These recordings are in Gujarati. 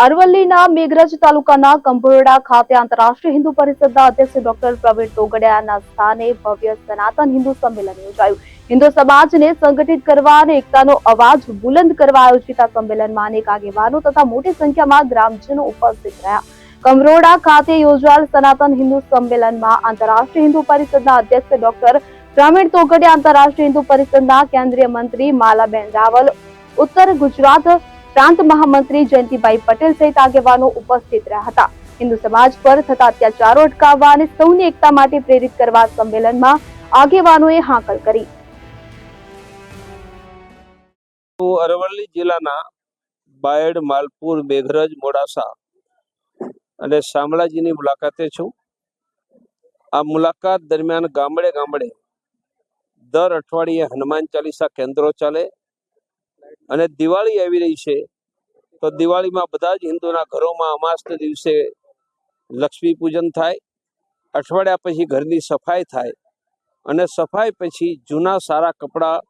અરવલ્લીના મેઘરજ તાલુકાના કંભોરડા ખાતે આંતરરાષ્ટ્રીય હિન્દુ પરિષદના અધ્યક્ષ ડોક્ટર પ્રવીણ તોગડિયાના સ્થાને ભવ્ય સનાતન હિન્દુ સંમેલન યોજાયું. હિન્દુ સમાજને સંગઠિત કરવા અને એકતાનો અવાજ બુલંદ કરવા આયોજિત આ સંમેલનમાં અનેક આગેવાનો તથા મોટી સંખ્યામાં ગ્રામજનો ઉપસ્થિત રહ્યા. કંભરોડા ખાતે યોજાયેલ સનાતન હિન્દુ સંમેલનમાં આંતરરાષ્ટ્રીય હિન્દુ પરિષદના અધ્યક્ષ ડોક્ટર પ્રવીણ તોગડિયા, આંતરરાષ્ટ્રીય હિન્દુ પરિષદના કેન્દ્રીય મંત્રી માલાબેન રાવલ, ઉત્તર ગુજરાત પ્રાંત મહામંત્રી જયંતિભાઈ પટેલ સહિત આગેવાનો ઉપસ્થિત રહ્યા હતા. હિન્દુ સમાજ પર થતા અત્યાચારો અટકાવવા અને સૌની એકતા માટે પ્રેરિત કરવા સંમેલનમાં આગેવાનોએ હાકલ કરી. અરવલ્લી જિલ્લાના બાયડ, માલપુર, મેઘરજ, મોડાસા અને શામળાજીની મુલાકાતે છું. આ મુલાકાત દરમિયાન ગામડે ગામડે દર અઠવાડિયે હનુમાન ચાલીસા કેન્દ્રો ચાલે અને દિવાળી આવી રહી છે તો દિવાળીમાં બધા જ હિન્દુના ઘરોમાં અમાસના દિવસે લક્ષ્મી પૂજન થાય. અઠવાડિયા પછી ઘરની સફાઈ થાય અને સફાઈ પછી જૂના સારા કપડાં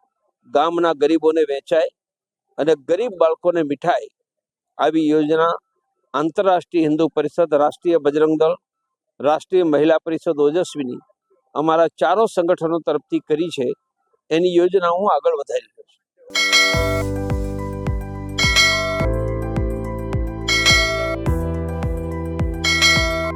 ગામના ગરીબોને વેચાય અને ગરીબ બાળકોને મીઠાઈ. આવી યોજના આંતરરાષ્ટ્રીય હિન્દુ પરિષદ, રાષ્ટ્રીય બજરંગ દળ, રાષ્ટ્રીય મહિલા પરિષદ ઓજસ્વીની અમારા ચારો સંગઠનો તરફથી કરી છે. એની યોજના હું આગળ વધારી રહ્યો છું.